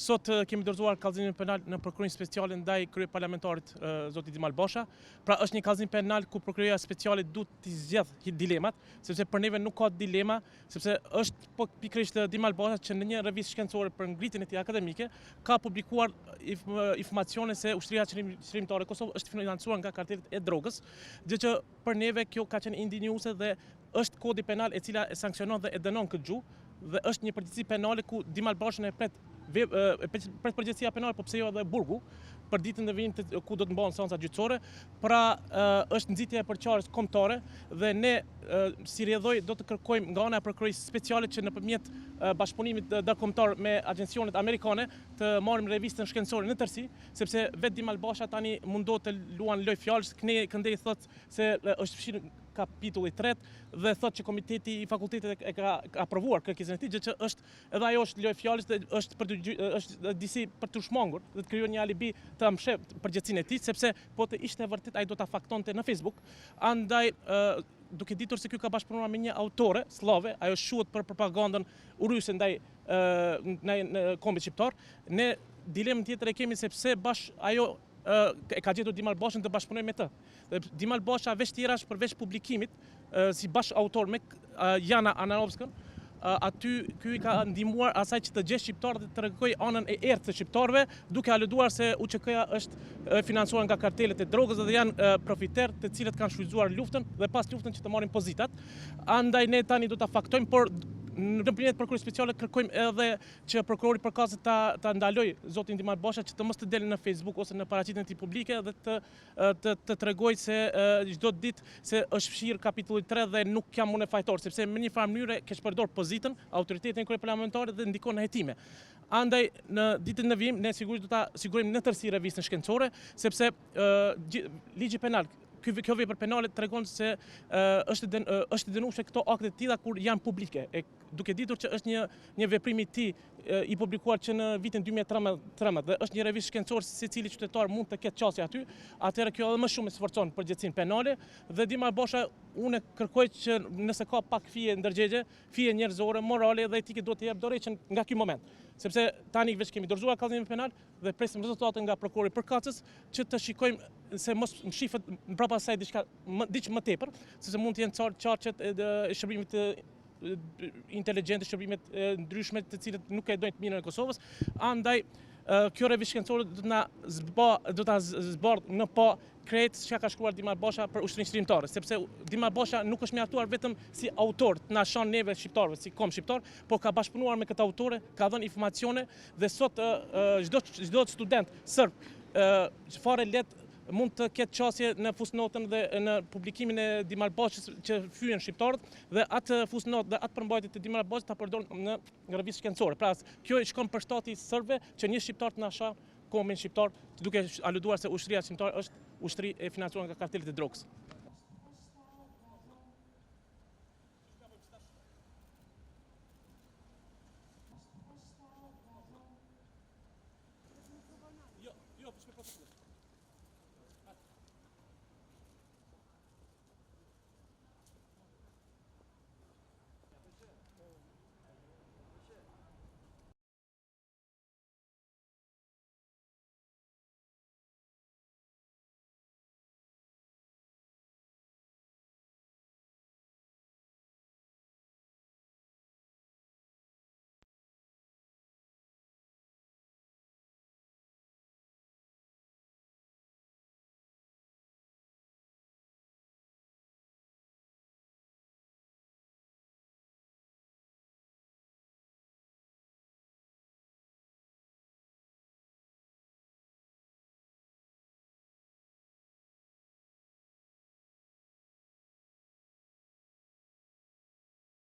Sot kemi dorëzuar kallëzimin penal në prokurorin speciale ndaj kryeparlamentarit zoti Dimal Bosha. Pra është një kallëzim penal ku prokuroria speciale duhet të zgjedhë dilemat, sepse për neve nuk ka dilema, sepse është pikërisht Dimal Bosha që në një revistë shkencore për ngritjen e tij akademike ka publikuar informacione se Ushtria Qëndrimtare e Kosovës është financuar nga kartelet e drogës, gjë që për neve kjo ka qenë indinjuese dhe është kodi penal e cila e sanksionon dhe e dënon këtë gjuhë dhe është një përgjegjësi penale ku Dimal Bosha e pret përgjegjësia penale, po pse jo edhe burgu, për ditën e vijim ku do të mbahen seanca gjyqësore. Pra është nxitje e përçarjes kombëtare dhe ne si rrjedhoj do të kërkojmë nga ana e prokurorisë speciale që nëpërmjet bashkëpunimit ndërkombëtar me agjencionet amerikane të marrim revistën shkencore në tërësi, sepse vetë Dimal Bosha tani mundohet të luan loj fjalësh, këndej thotë se është fshirë kapitulli 3 dhe thotë që komiteti i fakultetit e ka aprovuar kërkesën e tij, gjë që është edhe ajo është lojë fjalësh dhe është disi për të shmangur dhe të krijuar një alibi të amshë përgjegjësinë e tij, sepse po të ishte vërtet ai do ta faktonte në Facebook. Andaj duke ditur se ky ka bashkëpunuar me një autore slave, ajo shuhet për propagandën uryse ndaj në kombit shqiptar. Ne dilemën tjetër e kemi sepse ajo e ka gjetur Dimal Boshën të bashkëpunojë me të. Dimal Bosha veç tjerash përveç publikimit si bashkëautor me Jana Anarovskën, aty ky i ka ndihmuar asaj që të gjejë shqiptarët dhe të tregoj anën e errët të shqiptarëve, duke aluduar se UÇK-ja është financuar nga kartelet e drogës dhe janë profiterë të cilët kanë shfrytzuar luftën dhe pas luftën që të marrin pozitat. Andaj ne tani do ta faktojmë, por nëpërmjet prokurorisë speciale kërkojmë edhe që prokurori përkatëse ta ndaloj zotin Dimal Bosha që të mos të delë në Facebook ose në paraqitjen e tij publike dhe të tregoj se çdo ditë se është fshir kapitulli 3 dhe nuk jam unë fajtor, sepse në një farë mënyrë kesh përdor pozitën, autoritetin kryeparlamentare dhe ndikon në hetime. Andaj në ditën e vijim ne sigurisht do ta sigurojmë në tërësi revistën shkencore, sepse ligji penal kjo vepër penale tregon se është dënueshme këto akte të tilla kur janë publike. Duke ditur që është një veprim i tij i publikuar që në vitin 2013 dhe është një revistë shkencore se secili qytetar mund të ketë qasje aty, atëherë kjo edhe më shumë sforcon përgjegjësinë penale dhe Dimal Bosha unë kërkoj që nëse ka pak fije ndërgjegje, fije njerëzore, morale dhe etike duhet të jep dorëheqjen nga ky moment. Sepse tani veç kemi dorëzuar kallëzimin penal dhe presim rezultatet nga prokurori përkatës që të shikojmë se mos mshifet mbrapa asaj diçka më tepër, sepse mund të jenë çarçet e shërbimit inteligjente, shërbimet ndryshme të cilët nuk e dojnë të mirën e Kosovës. Andaj kjo revistë shkencore do ta zbardh në pa krejt çka ka shkruar Dimal Bosha për Ushtrinë Qëndrimtare, sepse Dimal Bosha nuk është mjaftuar vetëm si autor të na shon neve shqiptarëve si kom shqiptar, por ka bashkëpunuar me këtë autore, ka dhënë informacione dhe sot çdo student serb çfarë let mund të ketë qasje në fusnotën dhe në publikimin e Dimal Boshës që fyen shqiptarët dhe atë fusnotë dhe atë përmbajtje të Dimal Boshës ta përdorin në revistë shkencore. Pra kjo shkon për shtati serbëve që një shqiptar të na shah kombin shqiptar, duke aluduar se ushtria shqiptare është ushtri e financuar nga kartelet e drogës.